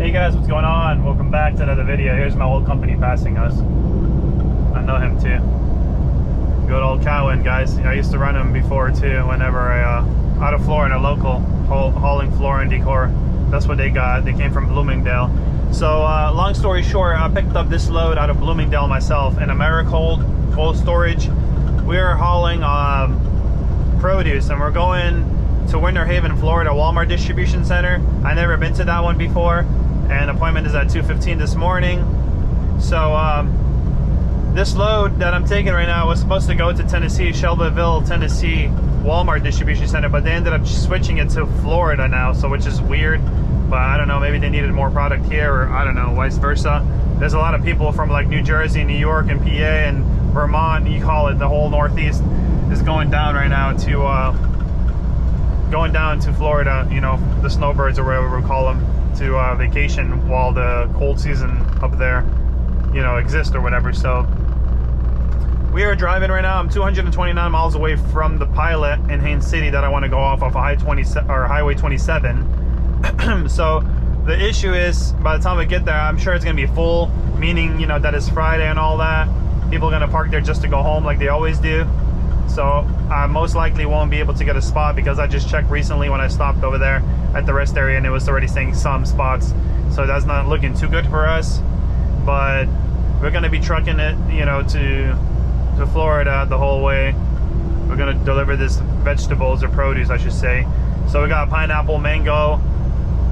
Hey guys, what's going on? Welcome back to another video. Here's my old company passing us. I know him too. Good old Cowan, guys. I used to run him before too, whenever I, out of Florida, local, hauling floor and decor. That's what they got. They came from Bloomingdale. So, long story short, I picked up this load out of Bloomingdale myself in Americold, cold storage. We're hauling produce, and we're going to Winter Haven, Florida, Walmart distribution center. I never been to that one before, and appointment is at 2:15 this morning. So this load that I'm taking right now was supposed to go to Tennessee, Shelbyville, Tennessee Walmart distribution center, but they ended up switching it to Florida now, so which is weird. But I don't know, maybe they needed more product here, or I don't know, vice versa. There's a lot of people from like New Jersey, New York, and PA, and Vermont, you call it, the whole Northeast is going down right now to going down to Florida, you know, the snowbirds or whatever we call them, to vacation while the cold season up there, you know, exists or whatever. So we are driving right now. I'm 229 miles away from the pilot in Haines City that I want to go off Highway 27. So the issue is, by the time we get there, I'm sure it's gonna be full, meaning, you know, that it's Friday and all that. People are gonna park there just to go home like they always do. So I most likely won't be able to get a spot, because I just checked recently when I stopped over there at the rest area and it was already saying some spots. So that's not looking too good for us. But we're gonna be trucking it, you know, to Florida the whole way. We're gonna deliver this vegetables or produce, I should say. So we got pineapple, mango.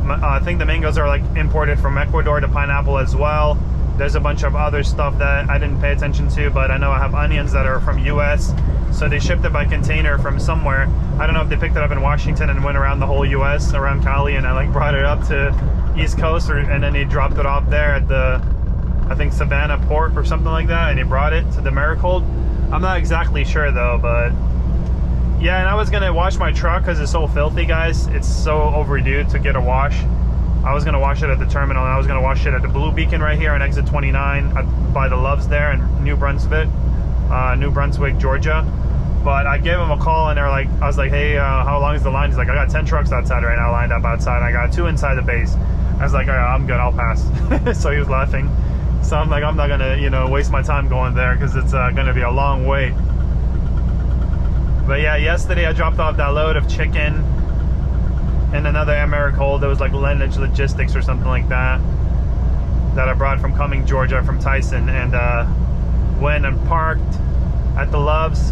I think the mangoes are like imported from Ecuador, to pineapple as well. There's a bunch of other stuff that I didn't pay attention to, but I know I have onions that are from US. So they shipped it by container from somewhere. I don't know if they picked it up in Washington and went around the whole US, around Cali, and I like brought it up to East Coast, and then they dropped it off there at the, I think, SVENAE port or something like that, and they brought it to the Americold. I'm not exactly sure though, but yeah. And I was gonna wash my truck because it's so filthy, guys. It's so overdue to get a wash. I was gonna wash it at the terminal, and I was gonna wash it at the Blue Beacon right here on exit 29 by the Loves there in New Brunswick, Georgia. But I gave him a call, and I was like, hey, how long is the line? He's like, I got 10 trucks outside right now lined up outside. I got 2 inside the base. I was like, all right, I'm good, I'll pass. So he was laughing. So I'm like, I'm not gonna, you know, waste my time going there, because it's gonna be a long wait. But yeah, yesterday I dropped off that load of chicken and another Americold. That was like Lineage Logistics or something like that, that I brought from Cumming, Georgia, from Tyson, and went and parked at the Loves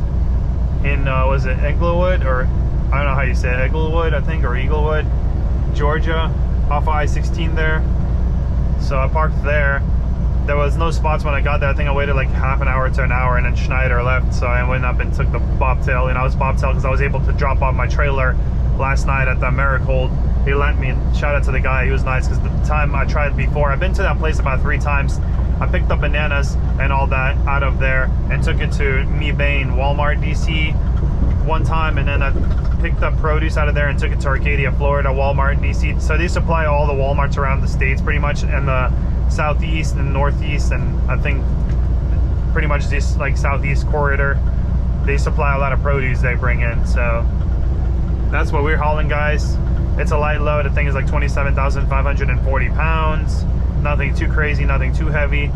in was it Englewood, or I don't know how you say it, Englewood, I think, or Eaglewood, Georgia, off of I-16 there. So I parked there. There was no spots when I got there. I think I waited like half an hour to an hour, and then Schneider left, so I went up and took the bobtail. You know, I was bobtail because I was able to drop off my trailer last night at the Americold. He lent me, and shout out to the guy, he was nice, because the time I tried before, I've been to that place about 3 times. I picked up bananas and all that out of there and took it to Bain Walmart DC one time, and then I picked up produce out of there and took it to Arcadia, Florida Walmart DC. So they supply all the Walmarts around the states pretty much, in the southeast and northeast, and I think pretty much this like southeast corridor. They supply a lot of produce they bring in. So that's what we're hauling, guys. It's a light load. The thing is like 27,540 pounds. Nothing too crazy, nothing too heavy.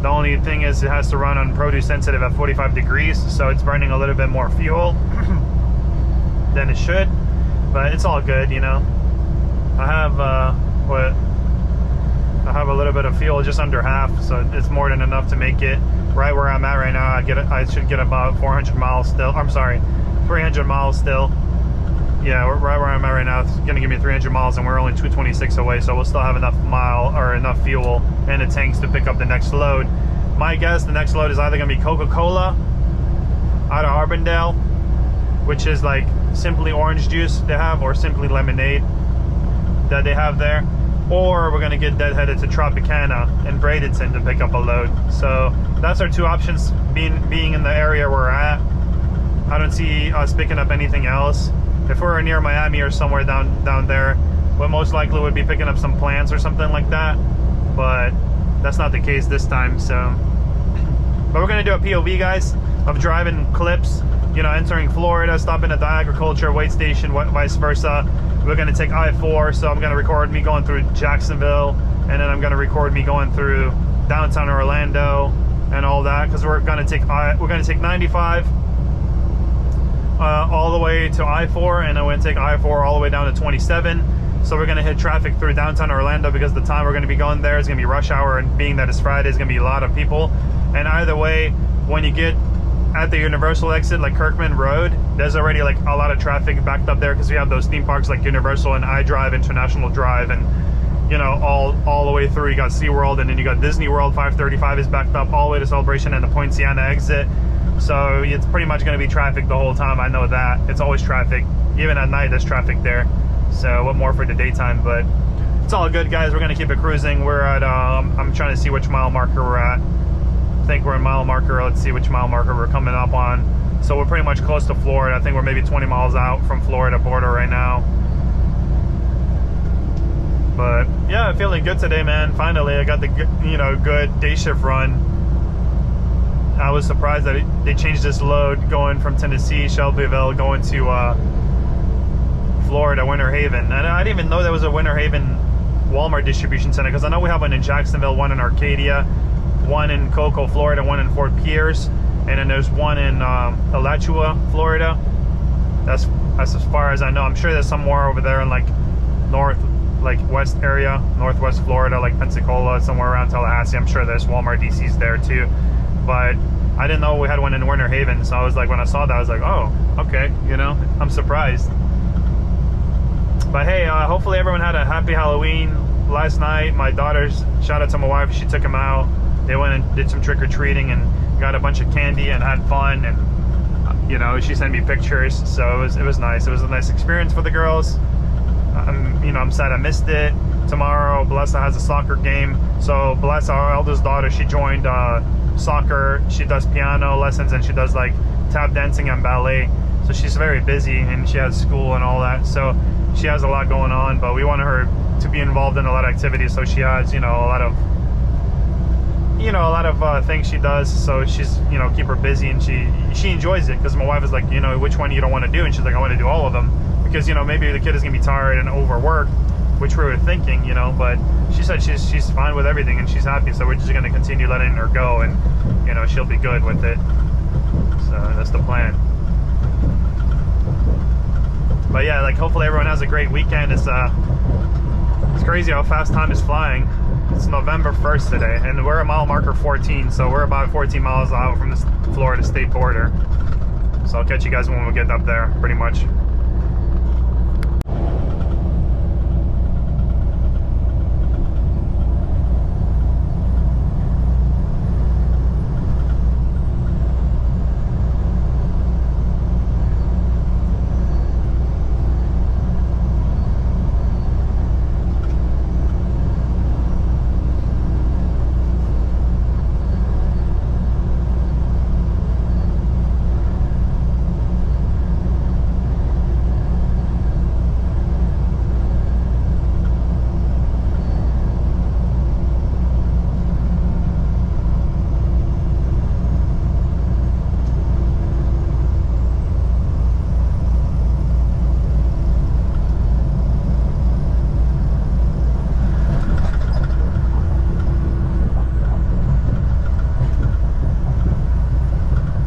The only thing is it has to run on produce sensitive at 45 degrees, so it's burning a little bit more fuel than it should, but it's all good, you know. I have I have a little bit of fuel, just under half, so it's more than enough to make it right where I'm at right now. I should get about 400 miles still. I'm sorry, 300 miles still. Yeah, we're right where I'm at right now. It's gonna give me 300 miles, and we're only 226 away, so we'll still have enough enough fuel in the tanks to pick up the next load. My guess, the next load is either gonna be Coca-Cola out of Arbondale, which is like simply orange juice they have, or simply lemonade that they have there, or we're gonna get deadheaded to Tropicana in Bradenton to pick up a load. So that's our 2 options, being in the area we're at. I don't see us picking up anything else. If we're near Miami or somewhere down there, we most likely would be picking up some plants or something like that, but that's not the case this time. So, but we're gonna do a POV, guys, of driving clips, you know, entering Florida, stopping at the agriculture weight station, vice versa. We're gonna take I-4, so I'm gonna record me going through Jacksonville, and then I'm gonna record me going through downtown Orlando and all that, because we're gonna take 95 all the way to I-4, and then we're gonna take I-4 all the way down to 27. So we're gonna hit traffic through downtown Orlando, because the time we're gonna be going there is gonna be rush hour, and being that it's Friday, it's gonna be a lot of people. And either way, when you get at the Universal exit, like Kirkman Road, there's already like a lot of traffic backed up there, because we have those theme parks like Universal and iDrive, International Drive, and you know, all the way through. You got SeaWorld, and then you got Disney World. 535 is backed up all the way to Celebration and the Poinciana exit. So it's pretty much going to be traffic the whole time. I know that. It's always traffic. Even at night, there's traffic there. So what more for the daytime, but it's all good, guys. We're going to keep it cruising. We're at, I'm trying to see which mile marker we're at. I think we're in mile marker. Let's see which mile marker we're coming up on. So we're pretty much close to Florida. I think we're maybe 20 miles out from Florida border right now. But yeah, feeling good today, man. Finally, I got the good day shift run. I was surprised that they changed this load going from Tennessee, Shelbyville, going to Florida, Winter Haven. And I didn't even know there was a Winter Haven Walmart distribution center, because I know we have one in Jacksonville, one in Arcadia, one in Cocoa, Florida, one in Fort Pierce, and then there's one in Alachua, Florida. That's as far as I know. I'm sure there's some more over there in like west area, northwest Florida, like Pensacola, somewhere around Tallahassee. I'm sure there's Walmart DCs there too, but I didn't know we had one in Winter Haven. So I was like, when I saw that, I was like, oh, okay, you know, I'm surprised. But hey, hopefully everyone had a happy Halloween last night. My daughters, shout out to my wife, she took them out. They went and did some trick-or-treating and got a bunch of candy and had fun, and you know, she sent me pictures, so it was nice. It was a nice experience for the girls. I'm sad I missed it. Tomorrow, Blessa has a soccer game. So Blessa, our eldest daughter, she joined soccer. She does piano lessons, and she does like tap dancing and ballet. So she's very busy, and she has school and all that. So she has a lot going on, but we want her to be involved in a lot of activities. So she has, a lot of things she does. So she's, keep her busy, and she enjoys it, because my wife is like, which one you don't want to do? And she's like, I want to do all of them. Because maybe the kid is gonna be tired and overworked, which we were thinking, but she said she's fine with everything and she's happy, so we're just gonna continue letting her go, and she'll be good with it. So that's the plan. But yeah, like, hopefully everyone has a great weekend. It's crazy how fast time is flying. It's November 1st today, and we're at mile marker 14, so we're about 14 miles out from the Florida state border. So I'll catch you guys when we get up there, pretty much.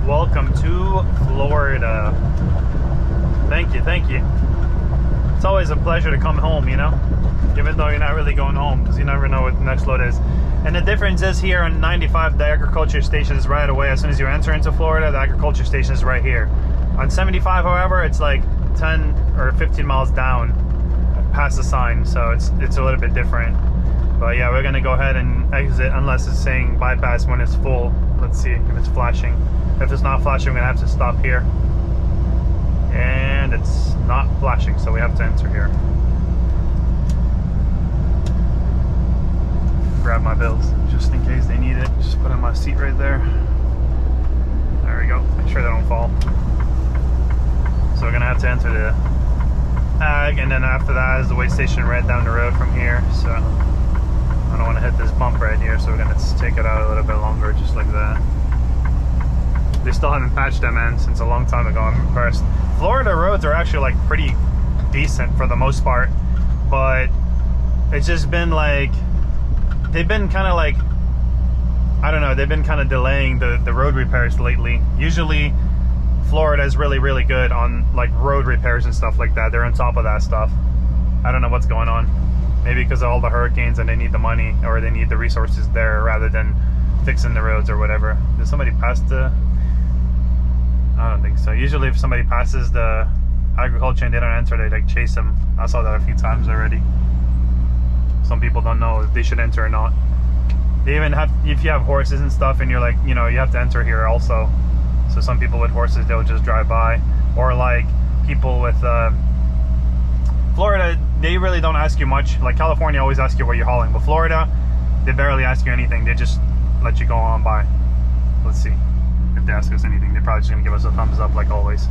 Welcome to Florida. Thank you. It's always a pleasure to come home, even though you're not really going home, because you never know what the next load is. And the difference is, here on 95, the agriculture station is right away. As soon as you enter into Florida, the agriculture station is right here. On 75, however, it's like 10 or 15 miles down past the sign, so it's a little bit different. But yeah, we're gonna go ahead and exit unless it's saying bypass when it's full. Let's see if it's flashing. If it's not flashing, we're gonna have to stop here. And it's not flashing, so we have to enter here. Grab my bills just in case they need it. Just put in my seat right there. There we go. Make sure they don't fall. So we're gonna have to enter the ag, and then after that is the weigh station right down the road from here. So I don't want to hit this bump right here, so we're gonna take it out a little bit longer, just like that. They still haven't patched them in since a long time ago. I'm impressed. Florida roads are actually like pretty decent for the most part, but it's just been like they've been kind of like, I don't know, they've been kind of delaying the road repairs lately. Usually Florida is really, really good on like road repairs and stuff like that. They're on top of that stuff. I don't know what's going on. Maybe because of all the hurricanes and they need the money, or they need the resources there rather than fixing the roads or whatever. Did somebody pass the... I don't think so. Usually if somebody passes the agriculture and they don't enter, they like chase them. I saw that a few times already. Some people don't know if they should enter or not. They even have, if you have horses and stuff and you're like, you know, you have to enter here also. So some people with horses, they'll just drive by. Or like people with Florida, they really don't ask you much. Like California always asks you where you're hauling, but Florida, they barely ask you anything. They just let you go on by. Let's see if they ask us anything. They're probably just gonna give us a thumbs up like always.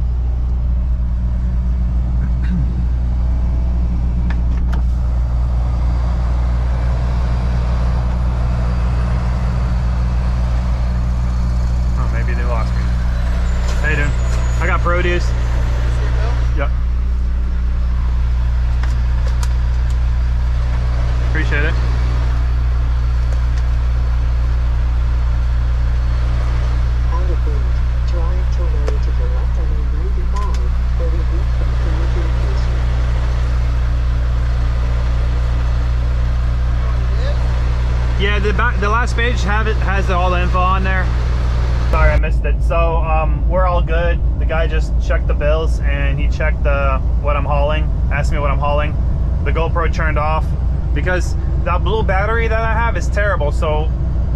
Oh, maybe they lost me. Hey dude, I got produce. Yep. Appreciate it. Yeah, the last page has all the info on there. Sorry, I missed it. So we're all good. The guy just checked the bills and he checked what I'm hauling, asked me what I'm hauling. The GoPro turned off because that blue battery that I have is terrible. So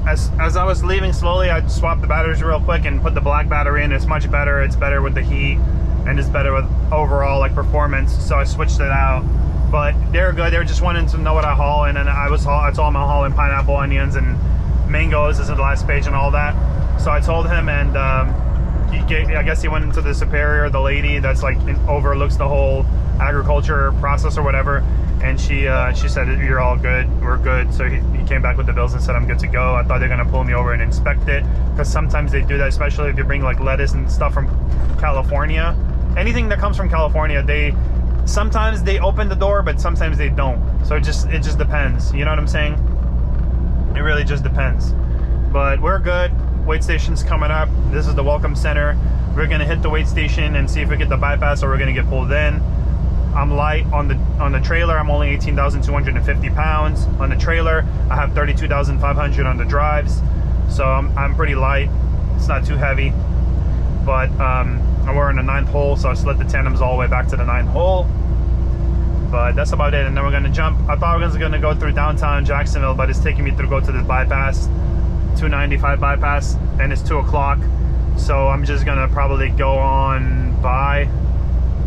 as I was leaving slowly, I swapped the batteries real quick and put the black battery in. It's much better. It's better with the heat and it's better with overall like performance. So I switched it out. But they're good. They're just wanting to know what I haul, and then I told them I'm hauling pineapple, onions, and mangoes. This is the last page and all that. So I told him, and I guess he went into the superior, the lady that's like overlooks the whole agriculture process or whatever, and she said you're all good, we're good. So he came back with the bills and said I'm good to go. I thought they're gonna pull me over and inspect it, because sometimes they do that, especially if you bring like lettuce and stuff from California. Anything that comes from California, sometimes they open the door, but sometimes they don't. So it just depends. You know what I'm saying? It really just depends. But we're good. Wait station's coming up. This is the welcome center. We're gonna hit the wait station and see if we get the bypass, or we're gonna get pulled in. I'm light on the trailer. I'm only 18,250 pounds on the trailer. I have 32,500 on the drives, so I'm pretty light. It's not too heavy, but we're in the 9th hole, so I slid the tandems all the way back to the 9th hole. But that's about it. And then we're gonna jump. I thought I was gonna go through downtown Jacksonville, but it's taking me to go to this bypass, 295 bypass, and it's 2 o'clock. So I'm just gonna probably go on by.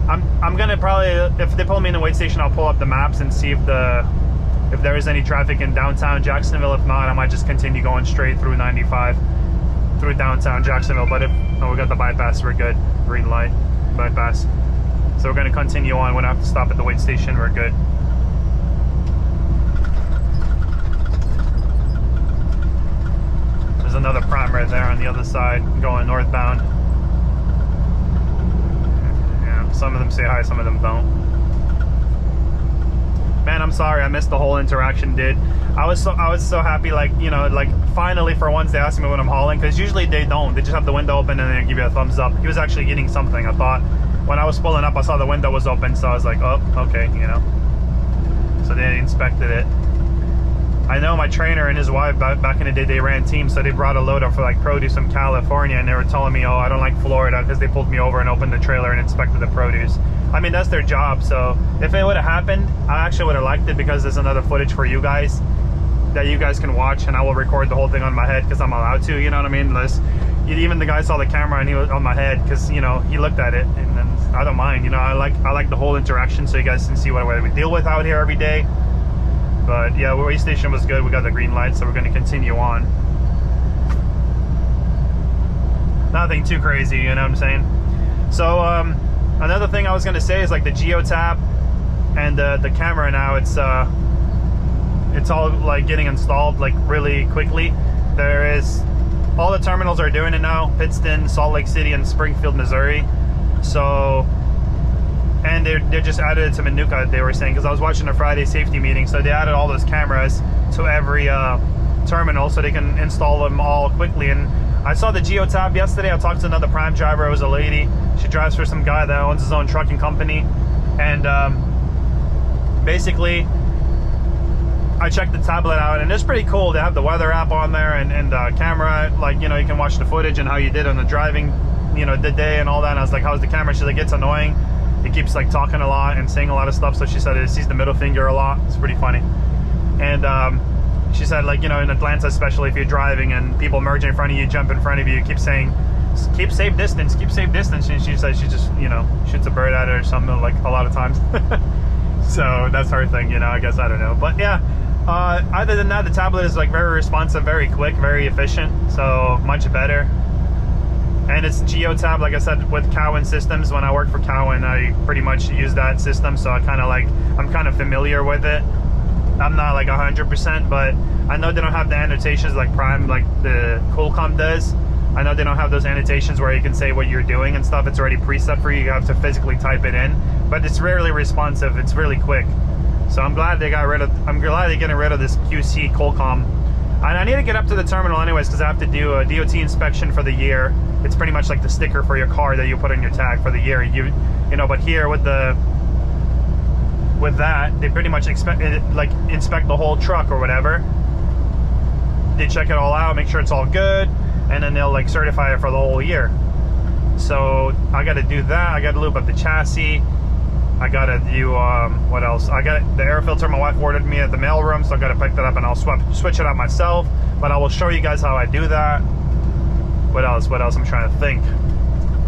I'm gonna probably, if they pull me in the wait station, I'll pull up the maps and see if there is any traffic in downtown Jacksonville. If not, I might just continue going straight through 95 through downtown Jacksonville. But we got the bypass, we're good. Green light, bypass. So we're gonna continue on. We don't have to stop at the wait station, we're good. There's another prime right there on the other side, going northbound. Yeah, some of them say hi, some of them don't. Man, I'm sorry, I missed the whole interaction, dude. I was so happy, like, you know, like finally for once they asked me what I'm hauling, because usually they don't. They just have the window open and they give you a thumbs up. He was actually getting something. I thought when I was pulling up, I saw the window was open, so I was like, oh, okay, you know. So they inspected it. I know my trainer and his wife back in the day, they ran teams, so they brought a load of like produce from California, and they were telling me, oh, I don't like Florida, because they pulled me over and opened the trailer and inspected the produce. I mean, that's their job. So if it would have happened, I actually would have liked it, because there's another footage for you guys that you guys can watch, and I will record the whole thing on my head because I'm allowed to, you know what I mean? Even the guy saw the camera and he was on my head because, you know, he looked at it, and then I don't mind, you know. I like the whole interaction, so you guys can see what we deal with out here every day. But yeah, the wait station was good. We got the green light, so we're going to continue on. Nothing too crazy, you know what I'm saying? So another thing I was going to say is like the geotab and the camera now, it's all like getting installed like really quickly. All the terminals are doing it now: Pittston, Salt Lake City, and Springfield, Missouri. So, and they just added it to Manuka, they were saying, because I was watching a Friday safety meeting, so they added all those cameras to every terminal so they can install them all quickly. And I saw the Geo tab yesterday. I talked to another Prime driver. It was a lady. She drives for some guy that owns his own trucking company. And basically, I checked the tablet out, and it's pretty cool. They have the weather app on there and camera, like, you know, you can watch the footage and how you did on the driving, you know, the day and all that. And I was like, how's the camera? She's like, it's annoying. It keeps like talking a lot and saying a lot of stuff. So she said it sees the middle finger a lot. It's pretty funny. And she said, like, you know, in Atlanta, especially if you're driving and people merge in front of you, jump in front of you, keep saying, keep safe distance, keep safe distance. And she said she just, you know, shoots a bird at it or something, like, a lot of times. So that's her thing, you know, I guess, I don't know. But yeah, other than that, the tablet is like very responsive, very quick, very efficient, so much better. And it's Geo tab, like I said, with Cowan systems. When I worked for Cowan, I pretty much use that system, so I'm kind of familiar with it. I'm not like 100%, but I know they don't have the annotations like Prime, like the Qualcomm does. I know they don't have those annotations where you can say what you're doing and stuff. It's already preset for you. You have to physically type it in, but it's rarely responsive. It's really quick. So I'm glad they got rid of, I'm glad they're getting rid of this QC Qualcomm. And I need to get up to the terminal anyways, because I have to do a DOT inspection for the year. It's pretty much like the sticker for your car that you put on your tag for the year. You know, but here with that, they pretty much inspect the whole truck or whatever. They check it all out, make sure it's all good, and then they'll like certify it for the whole year. So I got to do that. I got to lube up the chassis. I got to do what else? I got the air filter. My wife ordered me at the mailroom, so I got to pick that up and I'll switch it out myself. But I will show you guys how I do that. What else? What else? I'm trying to think.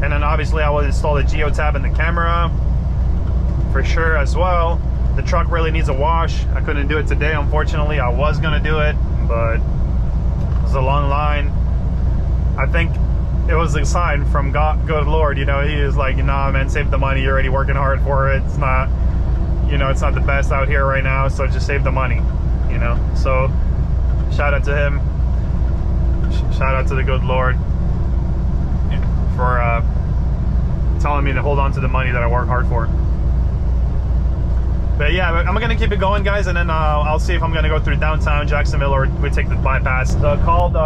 And then obviously I will install the Geo tab in the camera for sure as well. The truck really needs a wash. I couldn't do it today, unfortunately. I was gonna do it, but it was a long line. I think it was a sign from God, good Lord, you know, he was like, nah, man, save the money. You're already working hard for it. It's not, you know, it's not the best out here right now, so just save the money, you know. So shout out to him. Shout out to the good Lord for telling me to hold on to the money that I work hard for. But yeah, I'm gonna keep it going, guys, and then I'll see if I'm gonna go through downtown Jacksonville or we take the bypass. So I called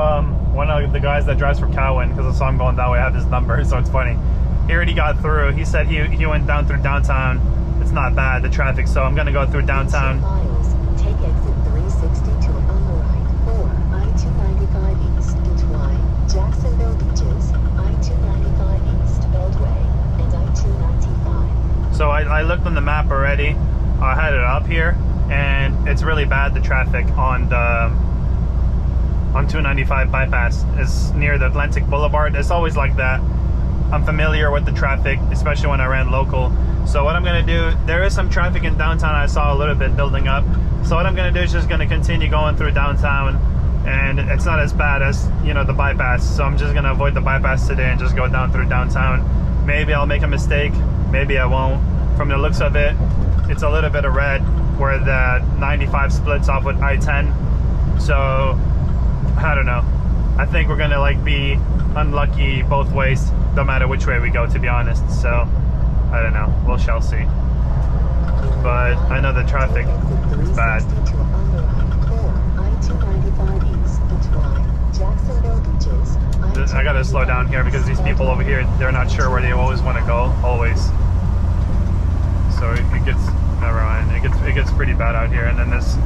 one of the guys that drives for Cowan, because I saw him going that way. I have his number, so it's funny. He already got through. He said he went down through downtown. It's not bad, the traffic, so I'm gonna go through downtown. 2 miles, take exit 360 to on the right, or I-295 East, Twine, Jacksonville Beaches, I-295 East, Beltway, and I-295. So I looked on the map already. I had it up here, and it's really bad, the traffic on 295 bypass is near the Atlantic Boulevard. It's always like that. I'm familiar with the traffic, especially when I ran local. So what I'm gonna do, there is some traffic in downtown. I saw a little bit building up. So what I'm gonna do is just gonna continue going through downtown, and it's not as bad as, you know, the bypass. So I'm just gonna avoid the bypass today and just go down through downtown. Maybe I'll make a mistake, maybe I won't. From the looks of it, it's a little bit of red where the 95 splits off with I-10. So I don't know. I think we're gonna like be unlucky both ways, no matter which way we go, to be honest. So I don't know. We shall see. But I know the traffic is bad. I gotta slow down here because these people over here, they're not sure where they always want to go. Always. So it gets, never mind. It gets pretty bad out here, and then this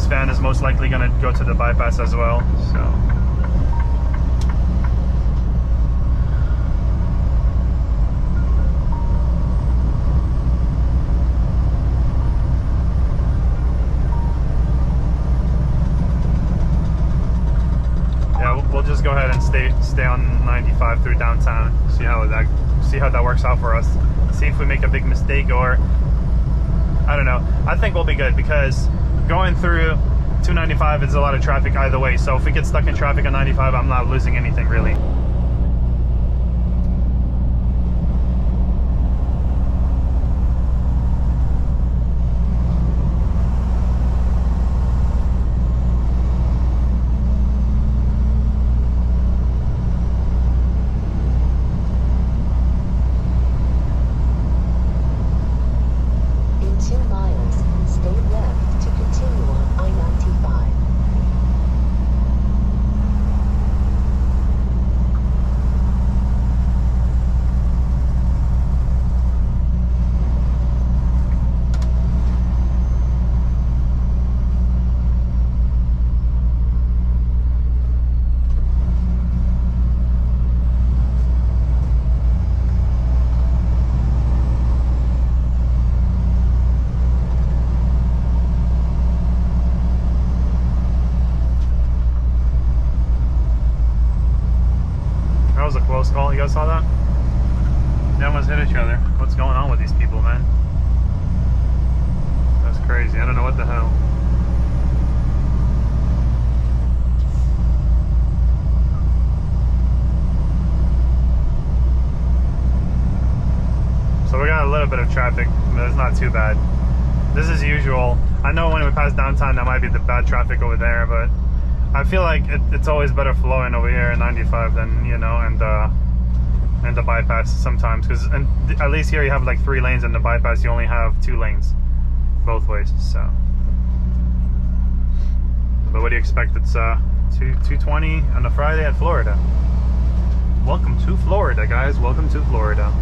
van is most likely gonna go to the bypass as well. So yeah, we'll just go ahead and stay on 95 through downtown. See how that works out for us. See if we make a big mistake, or I don't know. I think we'll be good, because going through 295 is a lot of traffic either way. So if we get stuck in traffic on 95, I'm not losing anything really. close call. You guys saw that? They almost hit each other. What's going on with these people, man? That's crazy. I don't know what the hell. So we got a little bit of traffic, but it's not too bad. This is usual. I know when we pass downtown, that might be the bad traffic over there, but I feel like it's always better flowing over here in 95 than, you know, and the bypass sometimes, because at least here you have like 3 lanes, and the bypass you only have 2 lanes both ways. So, but what do you expect? It's 2:20 on a Friday at Florida. Welcome to Florida, guys. Welcome to Florida.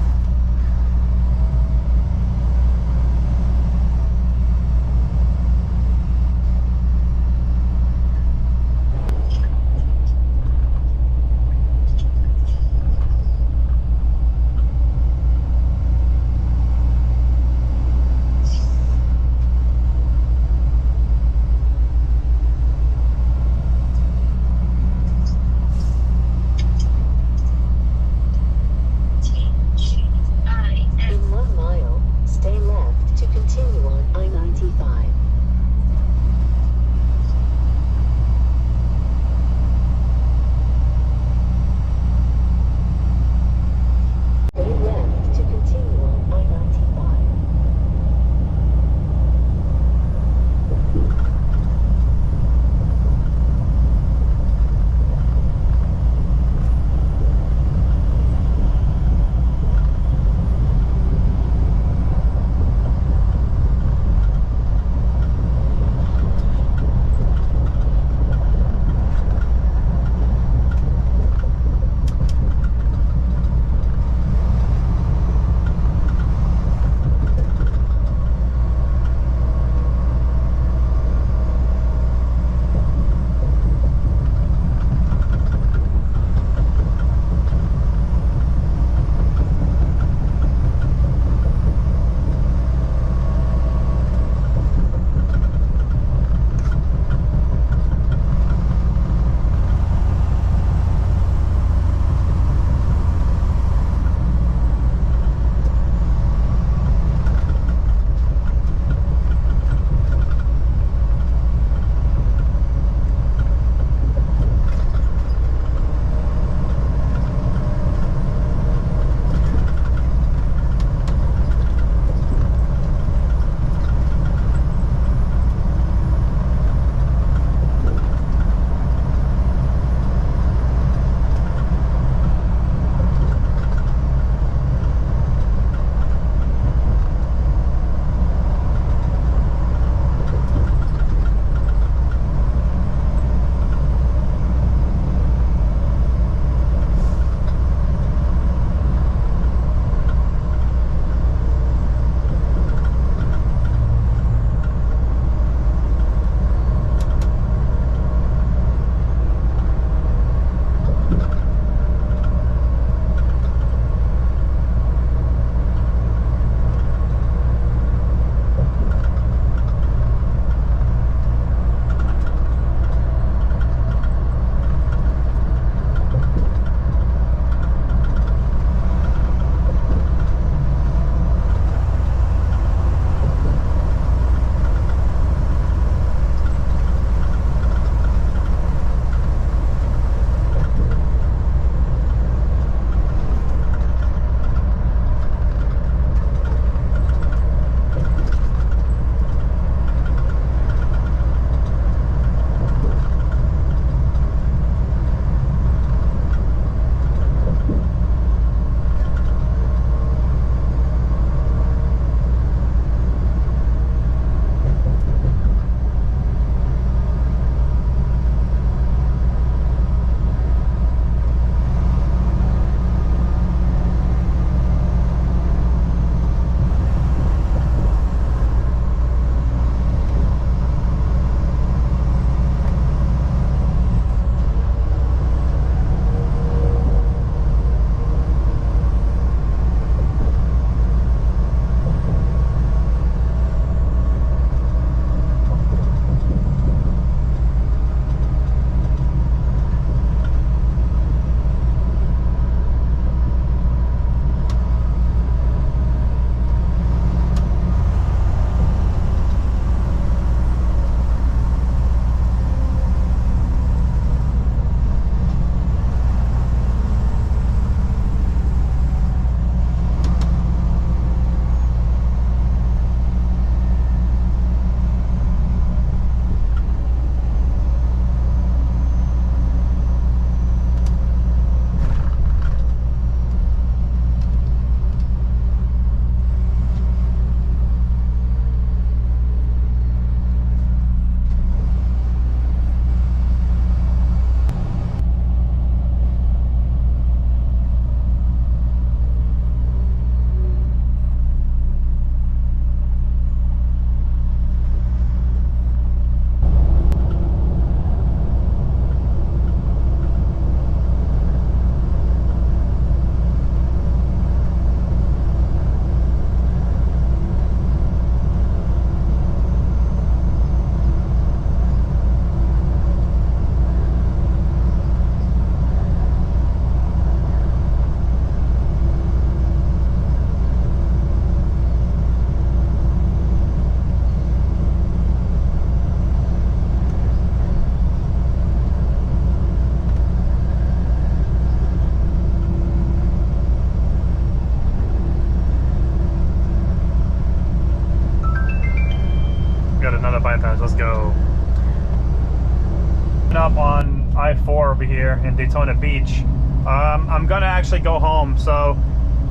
Up on I-4 over here in Daytona Beach. I'm gonna actually go home. So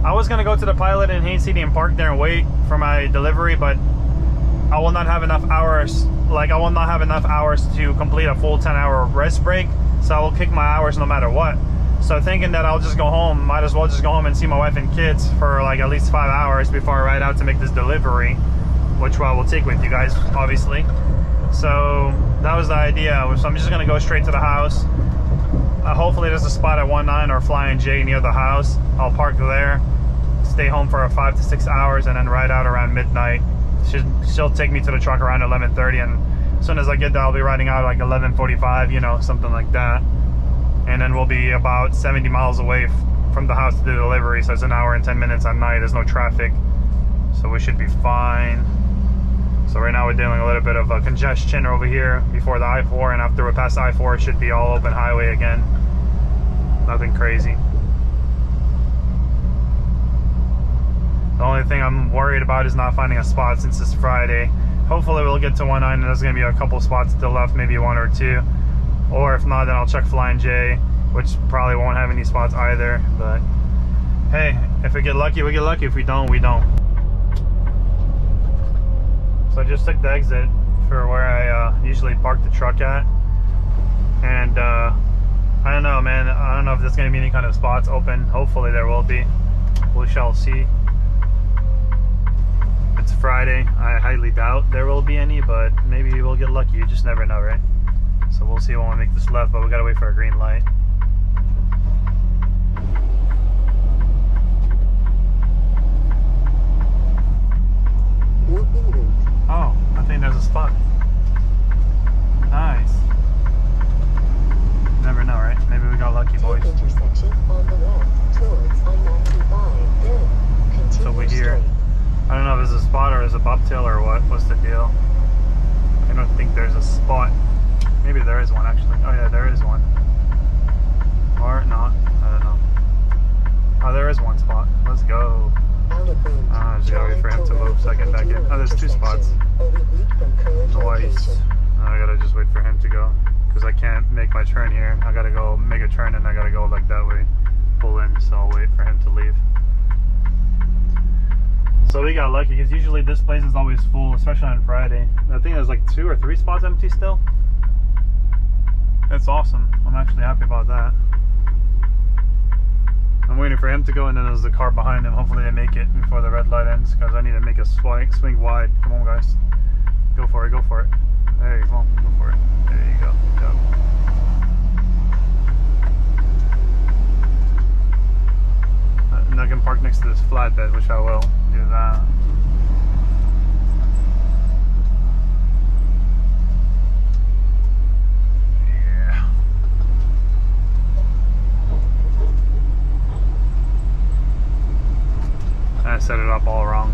I was gonna go to the Pilot in Haines City and park there and wait for my delivery, but I will not have enough hours. Like, I will not have enough hours to complete a full 10-hour rest break. So I will kick my hours no matter what. So thinking that I'll just go home, might as well just go home and see my wife and kids for like at least 5 hours before I ride out to make this delivery, which I will take with you guys, obviously. So that was the idea. So I'm just gonna go straight to the house. Hopefully there's a spot at 19 or FlyingJ near the house. I'll park there, stay home for 5 to 6 hours, and then ride out around midnight. She'll take me to the truck around 11:30, and as soon as I get there, I'll be riding out like 11:45, you know, something like that. And then we'll be about 70 miles away from the house to the delivery, so it's an hour and 10 minutes at night. There's no traffic, so we should be fine. So right now we're dealing a little bit of a congestion over here before the I-4, and after we pass I-4, it should be all open highway again. Nothing crazy. The only thing I'm worried about is not finding a spot since it's Friday. Hopefully we'll get to 19 and there's going to be a couple spots still left, maybe 1 or 2. Or if not, then I'll check FlyingJ, which probably won't have any spots either. But hey, if we get lucky, we get lucky. If we don't, we don't. So I just took the exit for where I usually park the truck at. And I don't know, man. I don't know if there's going to be any kind of spots open. Hopefully there will be. We shall see. It's Friday. I highly doubt there will be any, but maybe we'll get lucky. You just never know, right? So we'll see when we make this left, but we gotta wait for a green light. Oh, I think there's a spot. Nice. Never know, right? Maybe we got lucky, boys. Intersection on the left towards I-95, then continue So we're here. I don't know if there's a spot or is a bobtail or what. What's the deal? I don't think there's a spot. Maybe there is one actually. Oh yeah, there is one. Or not. I don't know. Oh, there is one spot. Let's go. I just gotta wait for him to move so I get back in. Oh, there's 2 spots. Nice. I gotta just wait for him to go, because I can't make my turn here. I gotta go make a turn and I gotta go like that way, pull in, so I'll wait for him to leave. So we got lucky, because usually this place is always full, especially on Friday. I think there's like 2 or 3 spots empty still. That's awesome. I'm actually happy about that. I'm waiting for him to go, and then there's the car behind him. Hopefully they make it before the red light ends, because I need to make a swing wide. Come on, guys. Go for it, go for it. There you go, go for it. There you go. Go. And I can park next to this flatbed, which I will do that. I set it up all wrong.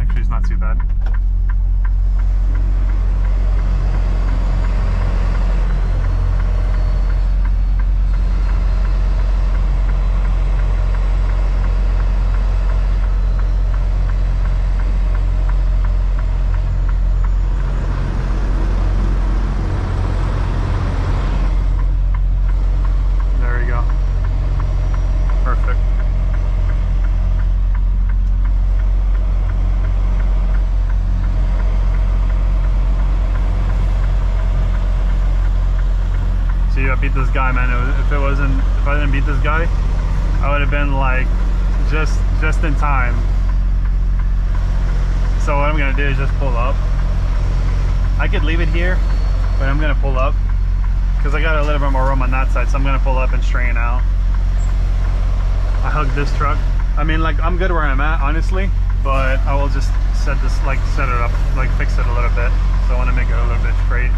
Actually, it's not too bad. I beat this guy, man. If I didn't beat this guy, I would have been like just in time. So what I'm gonna do is just pull up. I could leave it here, but I'm gonna pull up because I got a little bit more room on that side. So I'm gonna pull up and straighten out. I hugged this truck. I mean, like, I'm good where I'm at, honestly, but I will just set it up, like fix it a little bit. So I want to make it a little bit straight.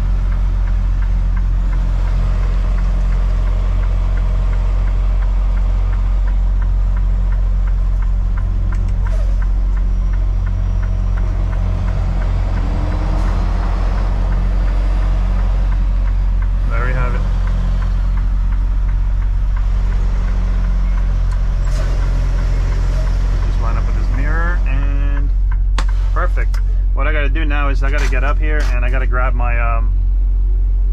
do now is I gotta get up here and I gotta grab my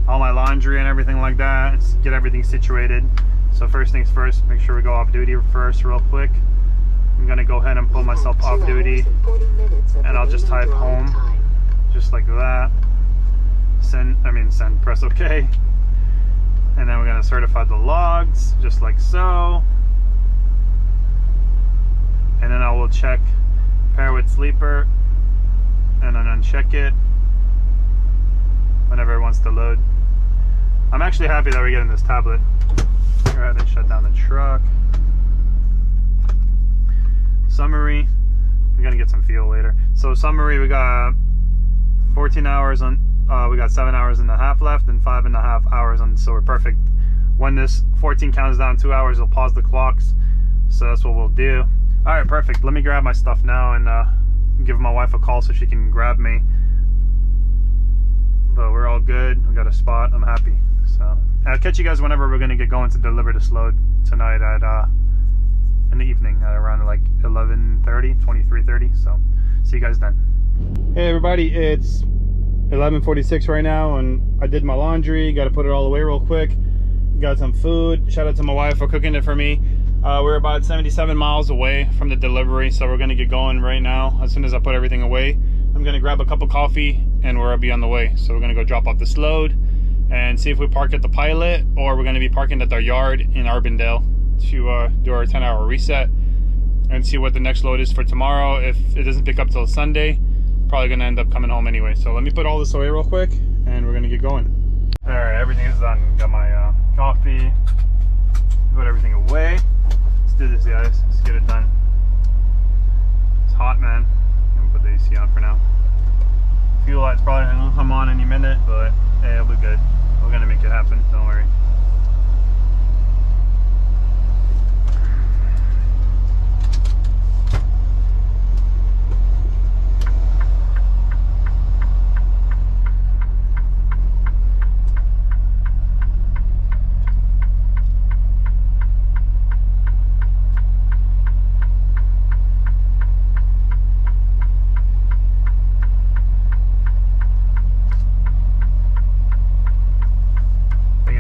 all my laundry and everything like that, get everything situated. So first things first, make sure we go off duty first real quick. I'm gonna go ahead and pull myself off duty, and I'll just type home, just like that. Send, press OK. And then we're gonna certify the logs, just like so. And then I will check pair with sleeper, and then uncheck it whenever it wants to load. I'm actually happy that we're getting this tablet. Go ahead and shut down the truck. Summary, we're gonna get some fuel later. So summary, we got 14 hours on, we got 7 hours and a half left and 5.5 hours on, so we're perfect. When this 14 counts down 2 hours, it'll pause the clocks. So that's what we'll do. All right, perfect. Let me grab my stuff now and give my wife a call so she can grab me. But we're all good. We got a spot. I'm happy. So I'll catch you guys whenever we're gonna get going to deliver this load tonight at in the evening at around like 11:30, 23:30. So see you guys then. Hey everybody, it's 11:46 right now, and I did my laundry. Got to put it all away real quick. Got some food. Shout out to my wife for cooking it for me. We're about 77 miles away from the delivery, so we're gonna get going right now. As soon as I put everything away, I'm gonna grab a cup of coffee and we'll be on the way. So we're gonna go drop off this load and see if we park at the Pilot, or we're gonna be parking at their yard in Urbandale to do our 10-hour reset and see what the next load is for tomorrow. If it doesn't pick up till Sunday, probably gonna end up coming home anyway. So let me put all this away real quick and we're gonna get going. All right, everything is done. Got my coffee, put everything away. Let's do this, guys. Let's get it done. It's hot, man. I'm gonna put the AC on for now. Fuel light's probably gonna come on any minute, but hey, it'll be good. We're gonna make it happen, don't worry.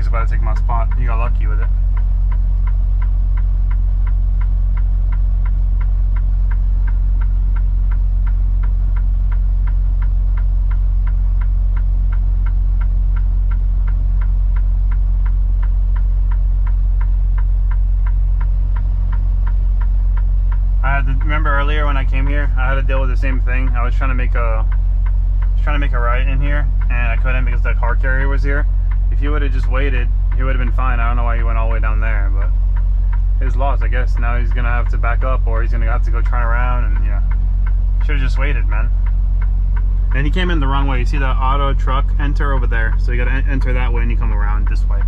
About to take my spot. You got lucky with it. I had to remember earlier when I came here, I had to deal with the same thing. I was trying to make a right in here, and I couldn't because the car carrier was here. If he would have just waited, he would have been fine. I don't know why he went all the way down there, but his loss, I guess. Now he's gonna have to back up, or he's gonna have to go turn around, and yeah, should have just waited, man. And he came in the wrong way. You see the auto truck enter over there, so you gotta enter that way and you come around this way,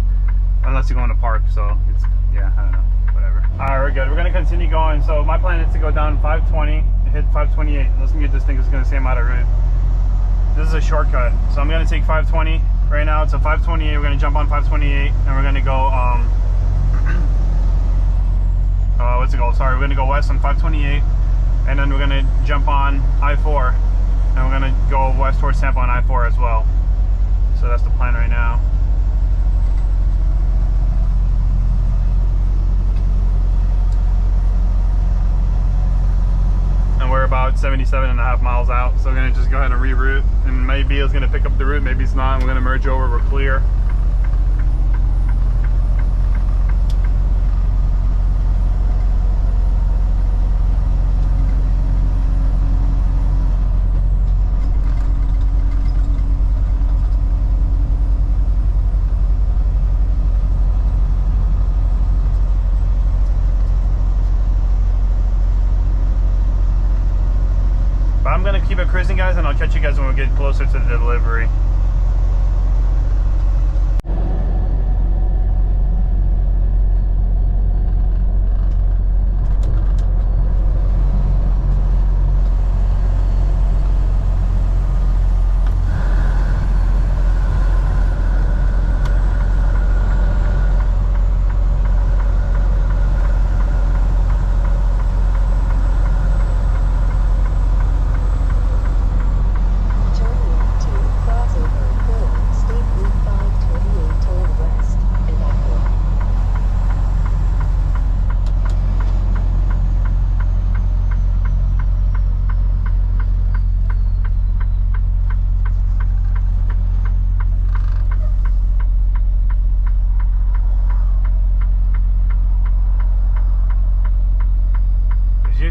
unless you're going to park. So it's, yeah, I don't know, whatever. All right, we're good. We're gonna continue going. So my plan is to go down 520, hit 528. Let's get this thing. It's gonna say I'm out of route. This is a shortcut, so I'm gonna take 520 right now. It's a 528. We're gonna jump on 528, and we're gonna go what's it called? Sorry, we're gonna go west on 528, and then we're gonna jump on I-4, and we're gonna go west towards Tampa on I-4 as well. So that's the plan right now. And we're about 77.5 miles out, so we're gonna just go ahead and reroute, and maybe it's gonna pick up the route, maybe it's not, and we're gonna merge over, we're clear. I'm gonna keep it cruising, guys, and I'll catch you guys when we get closer to the delivery.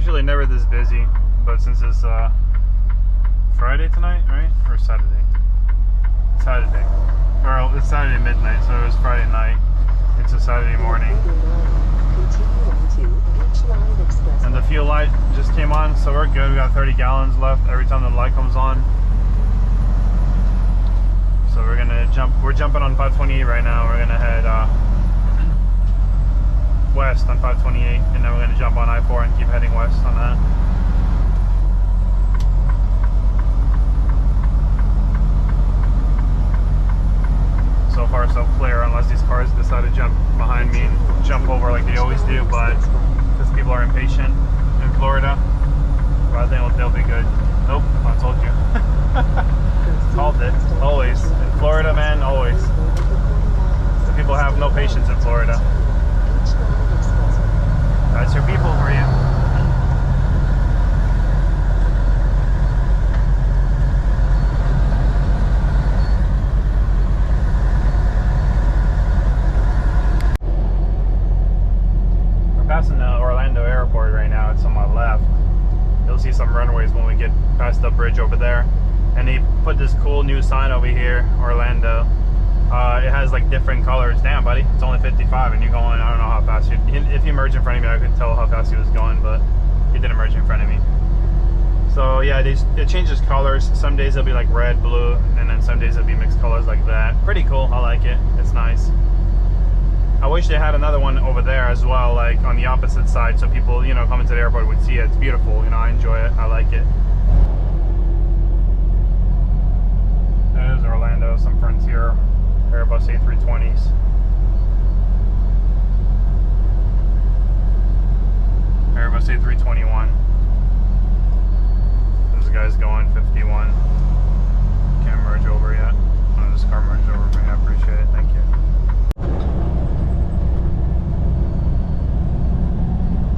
usually never this busy, but since it's Friday tonight, right? Or Saturday? Saturday. Or it's Saturday midnight, so it was Friday night. It's a Saturday morning. And the fuel light just came on, so we're good. We got 30 gallons left every time the light comes on. So we're gonna jump. We're jumping on 528 right now. We're gonna head west on 528, and then we're gonna jump on I-4 and keep heading west on that. So far so clear, unless these cars decide to jump behind me and jump over like they always do, but because people are impatient in Florida, but I think they'll be good. Nope, I told you. Called it. Always. In Florida, man, always. The people have no patience in Florida. That's your people for you. Passing the Orlando airport right now. It's on my left. You'll see some runways when we get past the bridge over there, and they put this cool new sign over here, Orlando. It has like different colors. Damn, buddy, it's only 55 and you're going, I don't know how fast you, if you merge in front of me I could tell how fast he was going, but he didn't merge in front of me. So yeah, it changes colors. Some days it'll be like red, blue, and then some days it'll be mixed colors like that. Pretty cool. I like it. It's nice. I wish they had another one over there as well, like on the opposite side, so people, you know, coming to the airport would see it. It's beautiful, you know, I enjoy it. I like it. There's Orlando, some Frontier Airbus A320s. Airbus A321. This guy's going 51. Can't merge over yet. Oh, this car merged over for me. I appreciate it. Thank you.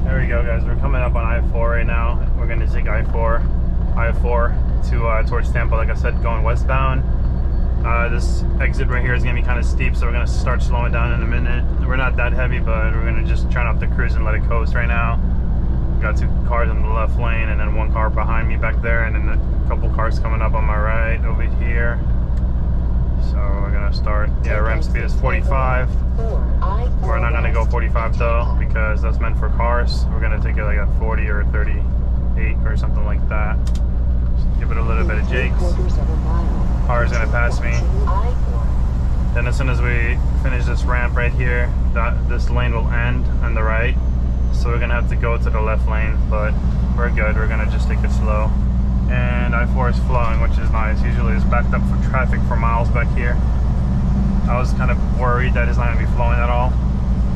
There we go, guys. We're coming up on I-4 right now. We're going to take I-4 to towards Tampa. Like I said, going westbound. This exit right here is going to be kind of steep, so we're going to start slowing down in a minute. We're not that heavy, but we're going to just try not to cruise and let it coast right now. We got 2 cars in the left lane, and then 1 car behind me back there, and then a couple cars coming up on my right over here. So we're going to start. Yeah, ramp speed is 45. We're not going to go 45 though, because that's meant for cars. We're going to take it like at 40 or 38 or something like that. Just give it a little bit of jakes. Car is going to pass me. Then as soon as we finish this ramp right here, this lane will end on the right. So we're going to have to go to the left lane, but we're good. We're going to just take it slow. And I-4 is flowing, which is nice. Usually it's backed up for traffic for miles back here. I was kind of worried that it's not going to be flowing at all,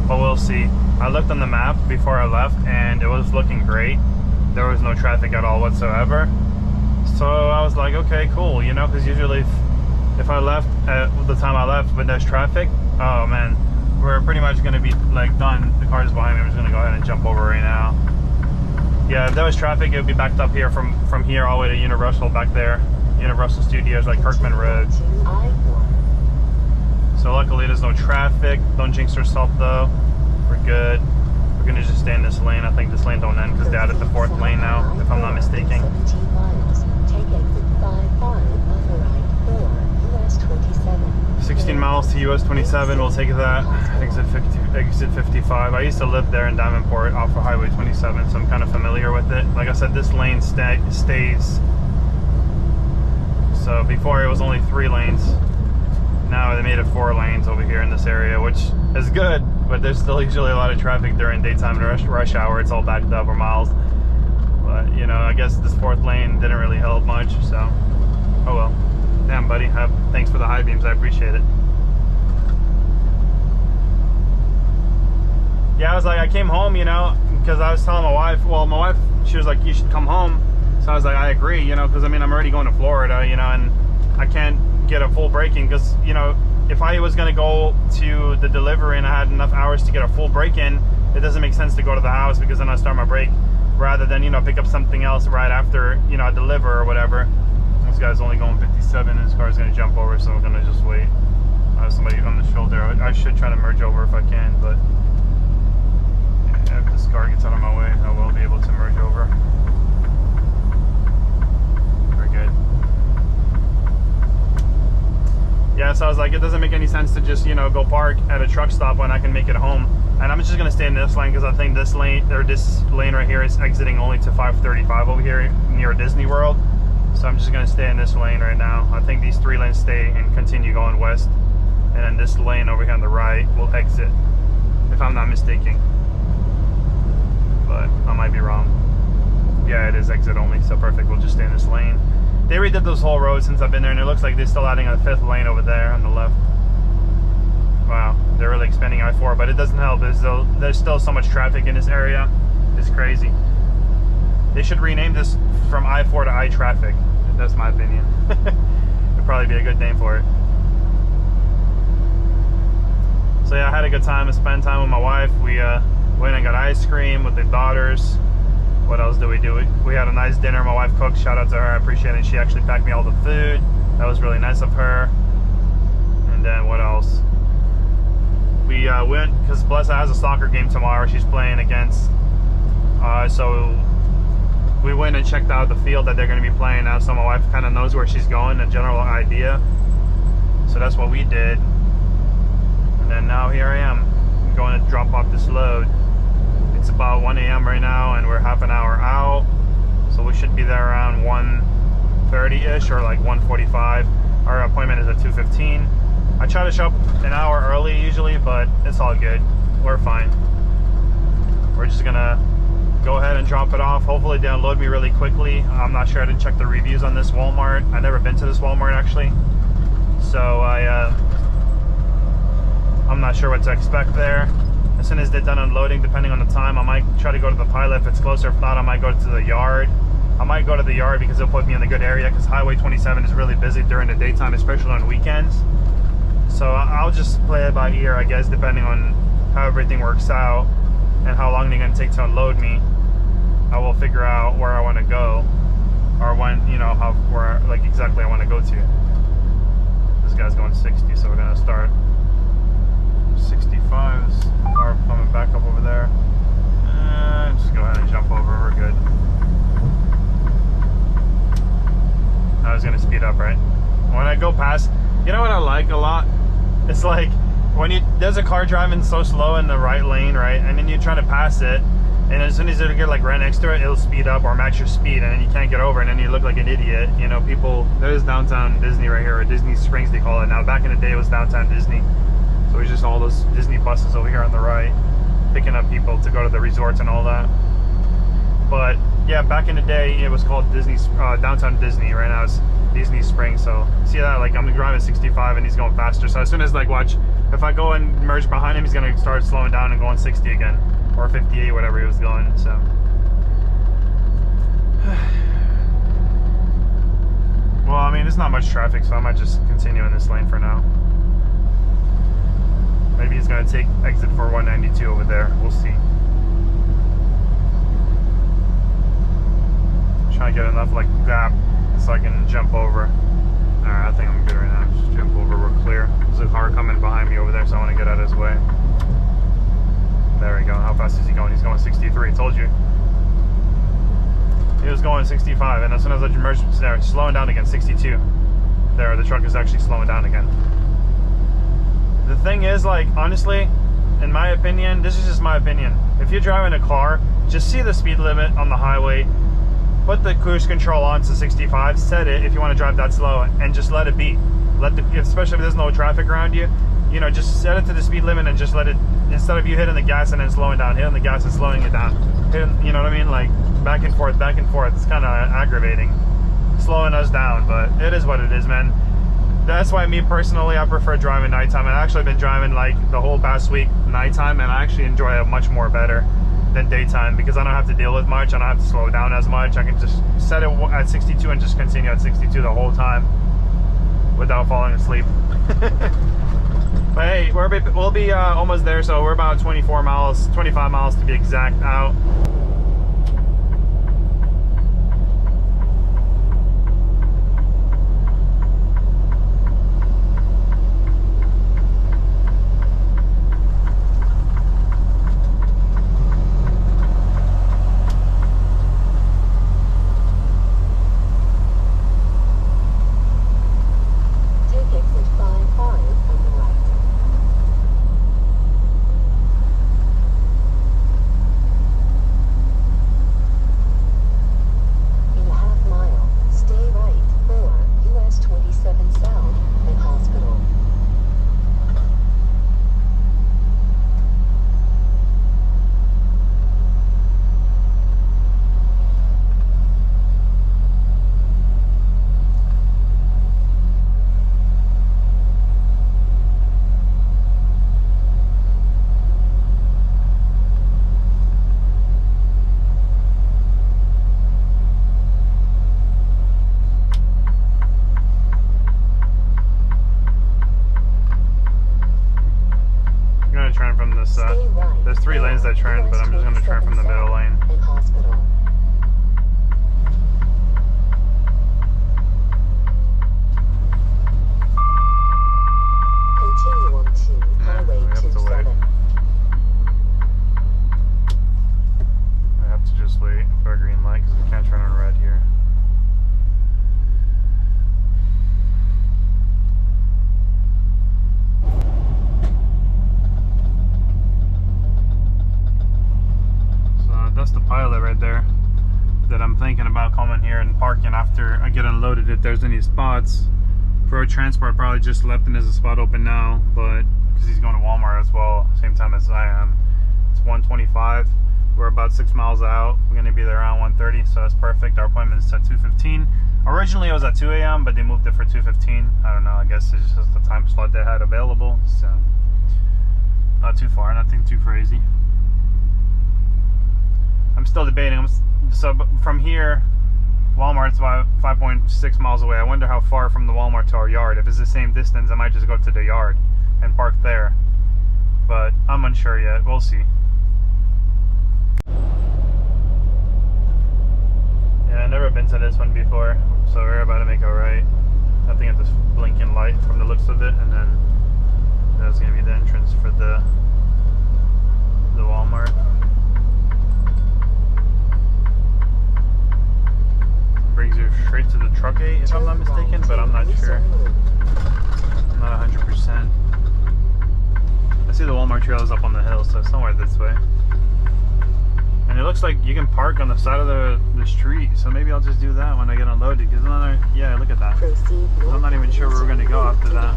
but we'll see. I looked on the map before I left and it was looking great. There was no traffic at all whatsoever. So I was like, okay, cool, you know, because usually if I left at the time I left when there's traffic, oh man, we're pretty much going to be like done. The car's behind me. I'm just going to go ahead and jump over right now. Yeah, if there was traffic, it would be backed up here from here all the way to Universal back there. Universal Studios, like Kirkman Road. So luckily there's no traffic. Don't jinx yourself though. We're good. We're gonna just stay in this lane. I think this lane don't end because they added the 4th lane now, if I'm not mistaken. 16 miles to US 27. We'll take that. Exit 55. I used to live there in Davenport off of Highway 27, so I'm kind of familiar with it. Like I said, this lane stays. So before it was only 3 lanes. Now they made it 4 lanes over here in this area, which is good, but there's still usually a lot of traffic during daytime and rush hour. It's all backed up or miles. But, you know, I guess this 4th lane didn't really help much, so oh well. Damn, buddy. Thanks for the high beams. I appreciate it. Yeah, I was like, I came home, you know, because I was telling my wife, well, my wife, she was like, you should come home. So I was like, I agree, you know, because I mean, I'm already going to Florida, you know, and I can't get a full break-in because, you know, if I was going to go to the delivery and I had enough hours to get a full break-in, it doesn't make sense to go to the house because then I start my break rather than, you know, pick up something else right after, you know, I deliver or whatever. This guy's only going 57 and his car's going to jump over, so we're going to just wait. I have somebody on the shoulder. I should try to merge over if I can, but yeah, if this car gets out of my way, I will be able to merge over. Yeah, so I was like, it doesn't make any sense to just, you know, go park at a truck stop when I can make it home. And I'm just gonna stay in this lane because I think this lane, or this lane right here, is exiting only to 535 over here near Disney World. So I'm just gonna stay in this lane right now. I think these 3 lanes stay and continue going west. And then this lane over here on the right will exit, if I'm not mistaken. But I might be wrong. Yeah, it is exit only, so perfect. We'll just stay in this lane. They redid those whole roads since I've been there, and it looks like they're still adding a 5th lane over there on the left. Wow, they're really expanding I-4, but it doesn't help. There's still so much traffic in this area. It's crazy. They should rename this from I-4 to I-Traffic. That's my opinion. It'd probably be a good name for it. So yeah, I had a good time. I spent time with my wife. We went and got ice cream with the daughters. What else did we do? We had a nice dinner. My wife cooked. Shout out to her. I appreciate it. She actually packed me all the food. That was really nice of her. And then what else? We went, because Blessa has a soccer game tomorrow she's playing against. So we went and checked out the field that they're going to be playing at. So my wife kind of knows where she's going, a general idea. So that's what we did. And then now here I am. I'm going to drop off this load. It's about 1 a.m. right now, and we're half an hour out. So we should be there around 1:30-ish or like 1:45. Our appointment is at 2:15. I try to show up an hour early usually, but it's all good. We're fine. We're just gonna go ahead and drop it off. Hopefully they unload me really quickly. I'm not sure. I didn't check the reviews on this Walmart. I've never been to this Walmart actually. So I'm not sure what to expect there. As soon as they're done unloading, depending on the time, I might try to go to the pilot if it's closer. If not, I might go to the yard. I might go to the yard because it'll put me in a good area, because Highway 27 is really busy during the daytime, especially on weekends. So I'll just play it by ear, I guess, depending on how everything works out and how long they're going to take to unload me. I will figure out where I want to go, or when, you know, where like exactly I want to go to. This guy's going 60, so we're going to start 65. Car coming back up over there. Just go ahead and jump over. We're good. I was going to speed up, right? When I go past, you know what I like a lot? It's like when there's a car driving so slow in the right lane, right? And then you're trying to pass it, and as soon as it'll get like right next to it, it'll speed up or match your speed, and then you can't get over, and then you look like an idiot. You know, people, there's downtown Disney right here, or Disney Springs they call it now. Back in the day it was downtown Disney. So it's just all those Disney buses over here on the right, picking up people to go to the resorts and all that. But yeah, back in the day it was called Disney, downtown Disney. Right now it's Disney Springs. So see that, like I'm driving 65 and he's going faster. So as soon as, like, watch, if I go and merge behind him, he's gonna start slowing down and going 60 again, or 58, whatever he was going. So well, I mean, there's not much traffic, so I might just continue in this lane for now. Maybe he's gonna take exit for 192 over there. We'll see. Trying to get enough like gap so I can jump over. Alright, I think I'm good right now. Just jump over, we're clear. There's a car coming behind me over there, so I want to get out of his way. There we go. How fast is he going? He's going 63. Told you. He was going 65, and as soon as I merged there, slowing down again, 62. There, the truck is actually slowing down again. The thing is, like, honestly, in my opinion, this is just my opinion. If you're driving a car, just see the speed limit on the highway, put the cruise control on to 65, set it if you want to drive that slow, and just let it be. Especially if there's no traffic around you, you know, just set it to the speed limit and just let it, instead of you hitting the gas and then slowing down, hitting the gas and slowing it down. You know what I mean? Like, back and forth, it's kind of aggravating, slowing us down, but it is what it is, man. That's why me personally, I prefer driving nighttime. I've actually been driving like the whole past week nighttime, and I actually enjoy it much more better than daytime, because I don't have to deal with much. I don't have to slow down as much. I can just set it at 62 and just continue at 62 the whole time without falling asleep. But hey, we'll be almost there. So we're about 25 miles to be exact out. Take exit 5 this, there's 3 lanes that turn, but I'm just going to turn from the middle lane. And hospital. Continue on to Highway we have to 27. wait. I have to just wait for a green light because we can't turn on red here. That's the pilot right there that I'm thinking about coming here and parking after I get unloaded if there's any spots. Pro Transport probably just left and there's a spot open now, but because he's going to Walmart as well, same time as I am. It's 1:25. We're about 6 miles out. We're going to be there around 1:30, so that's perfect. Our appointment is at 2:15. Originally it was at 2 a.m., but they moved it for 2:15. I don't know, I guess it's just the time slot they had available, so not too far, nothing too crazy. I'm still debating. So from here, Walmart's about 5.6 miles away. I wonder how far from the Walmart to our yard. If it's the same distance, I might just go to the yard and park there. But I'm unsure yet. We'll see. Yeah, I've never been to this one before, so we're about to make a right. I think it's this blinking light from the looks of it, and then that's gonna be the entrance for the Walmart. Brings you straight to the Truckpath, if I'm not mistaken, but I'm not sure. I'm not 100%. I see the Walmart trail is up on the hill, so somewhere this way. And it looks like you can park on the side of the street, so maybe I'll just do that when I get unloaded. Because yeah, look at that. I'm not even sure where we're going to go after that.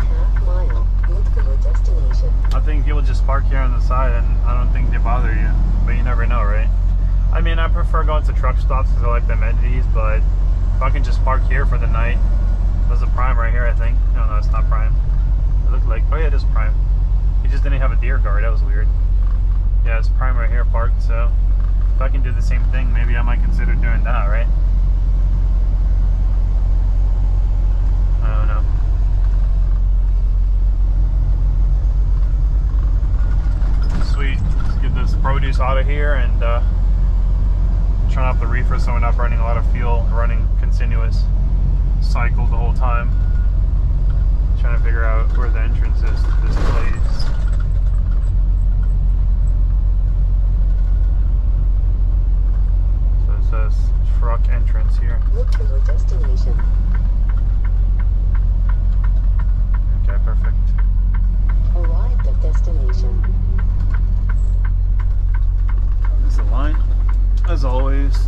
I think people just park here on the side, and I don't think they bother you. But you never know, right? I mean, I prefer going to truck stops because I like the amenities, but if I can just park here for the night. There's a Prime right here, I think. No, it's not Prime. It looked like, oh yeah, it is Prime. He just didn't have a deer guard, that was weird. Yeah, it's Prime right here parked, so if I can do the same thing, maybe I might consider doing that, right? I don't know. Sweet. Let's get this produce out of here and turn off the reefer so we're not burning a lot of fuel, running continuous cycle the whole time. Trying to figure out where the entrance is to this place. So it says truck entrance here. Look for your destination. Okay, perfect. Arrived at destination. There's the line. As always,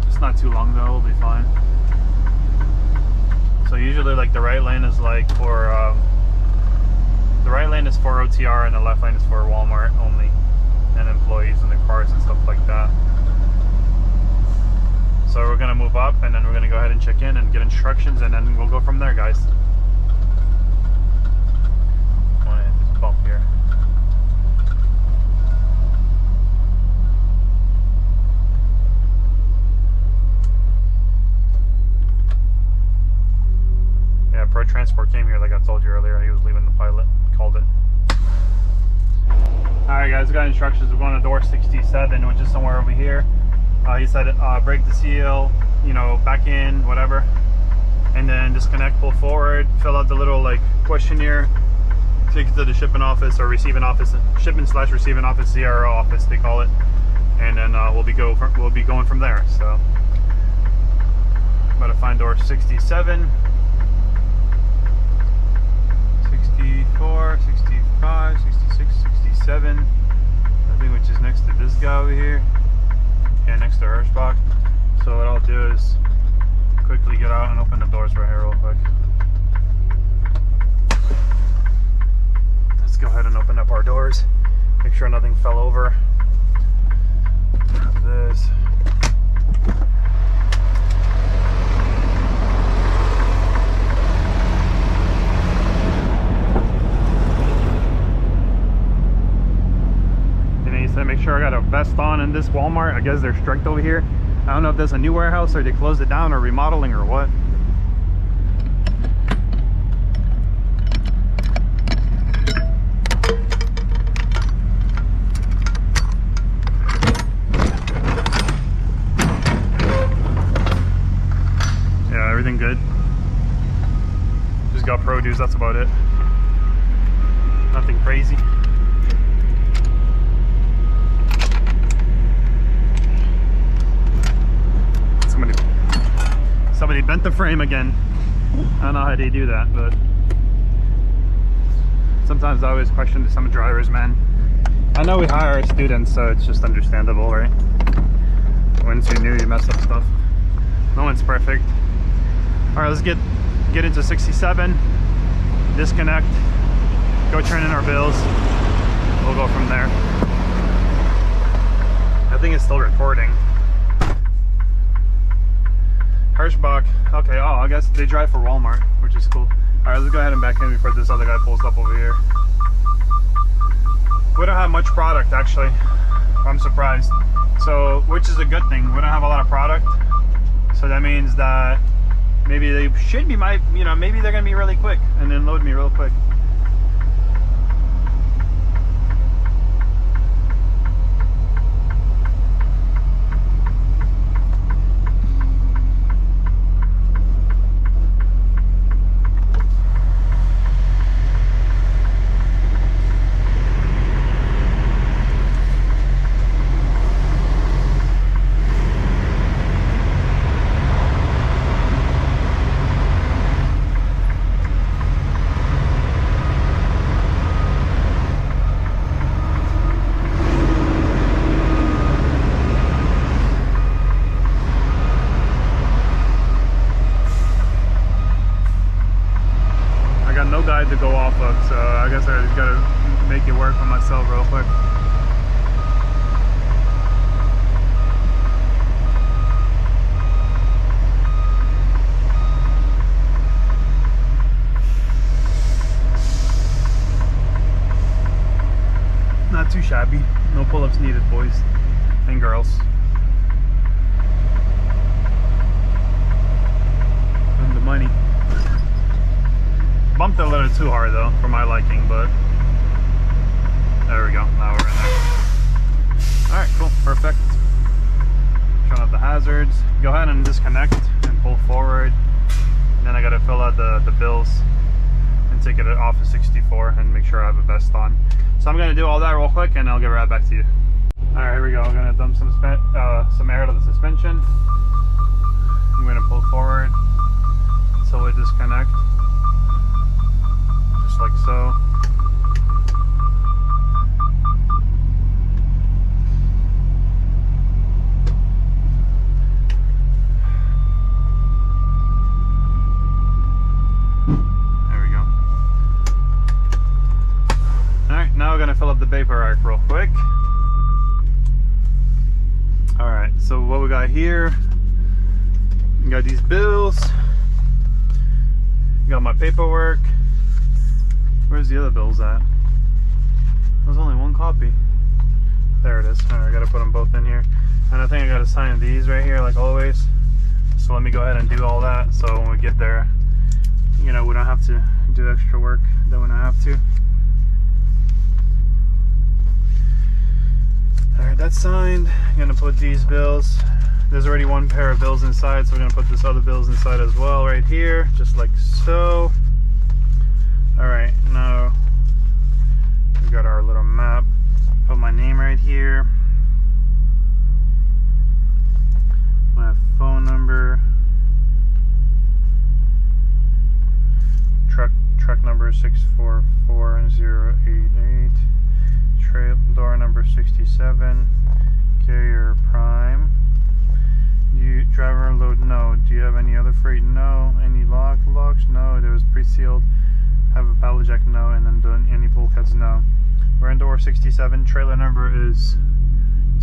it's not too long though, we'll be fine. So usually like the right lane is like for, the right lane is for OTR and the left lane is for Walmart only. And employees and the cars and stuff like that. So we're gonna move up and then we're gonna go ahead and check in and get instructions and then we'll go from there, guys. I wanna hit this bump here. Yeah, Pro Transport came here like I told you earlier. He was leaving the pilot. Called it. Alright guys, we got instructions. We're going to door 67, which is somewhere over here. He said break the seal, you know, back in, whatever. And then disconnect, pull forward, fill out the little like questionnaire, take it to the shipping office or receiving office, shipping/receiving office, CRO office they call it. And then we'll be going from there. So about to find door 67. 64, 65, 66, 67, I think, which is next to this guy over here. Yeah, next to Hirschbach. So what I'll do is quickly get out and open the doors right here real quick. Let's go ahead and open up our doors. Make sure nothing fell over. Grab this. Make sure I got a vest on in this Walmart. I guess they're strict over here. I don't know if there's a new warehouse or they closed it down or remodeling or what. good. Just got produce, that's about it. Nothing crazy. Somebody bent the frame again. I don't know how they do that, but sometimes I always question some drivers, man. I know we hire students, so it's just understandable, right? Once you're new, you mess up stuff. No one's perfect. All right, let's get into 67, disconnect, go turn in our bills. We'll go from there. I think it's still recording. Hirschbach, okay, oh, I guess they drive for Walmart, which is cool. All right, let's go ahead and back in before this other guy pulls up over here. We don't have much product, actually. I'm surprised. So, which is a good thing. We don't have a lot of product. So that means that maybe they should be, maybe they're gonna be really quick and then load me real quick. To go off of, so I guess I just gotta make it work for myself real quick. Not too shabby. No pull-ups needed, boys and girls. And the money. Bumped it a little too hard though, for my liking, but there we go. Now we're in there. Alright, cool, perfect. Showing up the hazards. Go ahead and disconnect and pull forward. And then I gotta fill out the bills and take it off of 64 and make sure I have a vest on. So I'm gonna do all that real quick and I'll get right back to you. Alright, here we go. I'm gonna dump some air to the suspension. I'm gonna pull forward until we disconnect. Just like so. There we go. Alright, now we're gonna fill up the paperwork real quick. Alright, so what we got here, we got these bills, got my paperwork. Where's the other bills at? There's only one copy. There it is. Alright, I gotta put them both in here. And I think I gotta sign these right here like always. So let me go ahead and do all that so when we get there, you know, we don't have to do extra work that we don't have to. Alright, that's signed. I'm gonna put these bills. There's already one pair of bills inside, so we're gonna put this other bills inside as well right here, just like so. Alright, now we got our little map. Put my name right here. My phone number. Truck number 644088. Door number 67. Carrier prime. You driver unload? No. Do you have any other freight? No. Any locks? No. There was pre-sealed. Have a pallet jack? No. And then done any bulkheads? No. We're in door 67. Trailer number is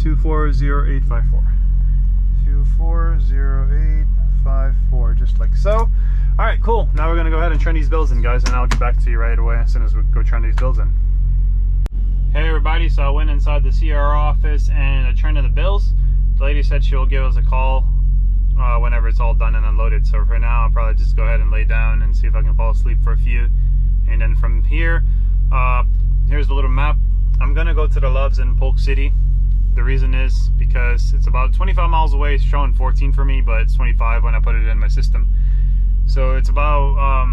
240854. 240854. Just like so. Alright, cool. Now we're gonna go ahead and turn these bills in, guys, and I'll get back to you right away as soon as we go turn these bills in. Hey everybody, so I went inside the CR office and I turned in the bills. The lady said she'll give us a call whenever it's all done and unloaded. So for now, I'll probably just go ahead and lay down and see if I can fall asleep for a few. And then from here, here's the little map. I'm gonna go to the Loves in Polk City. The reason is because it's about 25 miles away. It's showing 14 for me, but it's 25 when I put it in my system. So it's about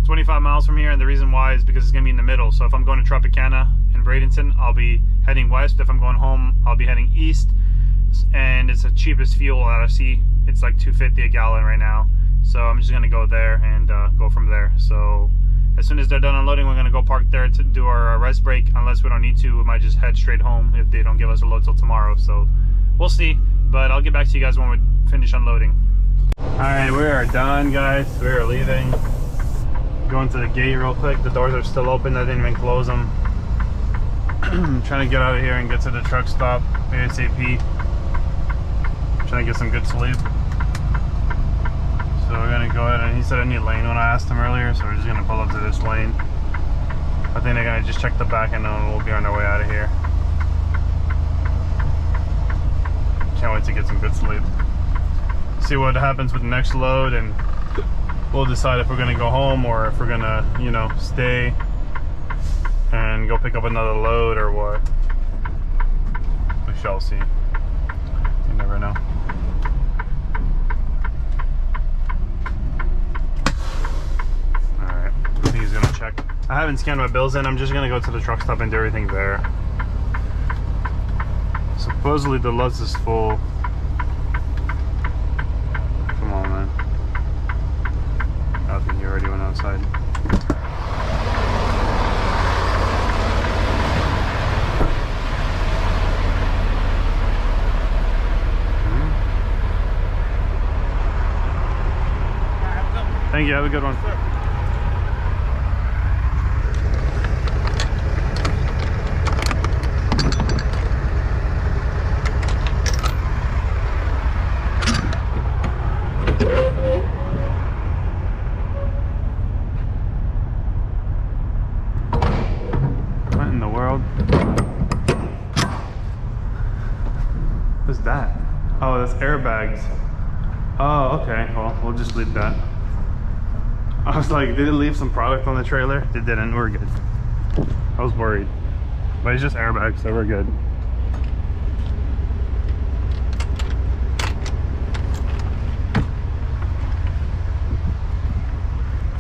25 miles from here, and the reason why is because it's gonna be in the middle. So if I'm going to Tropicana in Bradenton, I'll be heading west. If I'm going home, I'll be heading east. And it's the cheapest fuel that I see. It's like $2.50 a gallon right now. So I'm just gonna go there and go from there. So as soon as they're done unloading, we're gonna go park there to do our rest break. Unless we don't need to, we might just head straight home if they don't give us a load till tomorrow. So we'll see. But I'll get back to you guys when we finish unloading. All right, we are done, guys. We are leaving. Going to the gate real quick. The doors are still open. I didn't even close them. I'm trying to get out of here and get to the truck stop ASAP. Trying to get some good sleep. So we're gonna go ahead, and he said I need lane when I asked him earlier, so we're just gonna pull up to this lane. I think they're gonna just check the back and then we'll be on our way out of here. Can't wait to get some good sleep. See what happens with the next load, and we'll decide if we're gonna go home or if we're gonna, you know, stay and go pick up another load or what. We shall see. You never know. Alright, I think he's gonna check. I haven't scanned my bills in. I'm just gonna go to the truck stop and do everything there. Supposedly the Lutz is full. Come on, man. I think you already went outside. Thank you, have a good one. What in the world? What's that? Oh, that's airbags. Oh, okay, well, we'll just leave that. I was like, did it leave some product on the trailer? It didn't, we're good. I was worried. But it's just airbags, so we're good.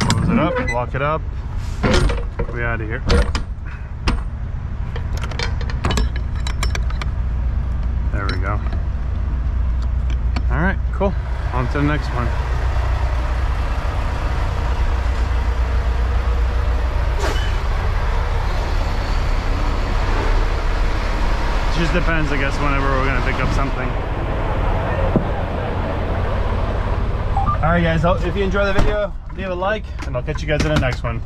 Close it up, lock it up. We're out of here. There we go. Alright, cool. On to the next one. Just depends, I guess, whenever we're gonna pick up something. All right, guys, if you enjoy the video, leave a like, and I'll catch you guys in the next one.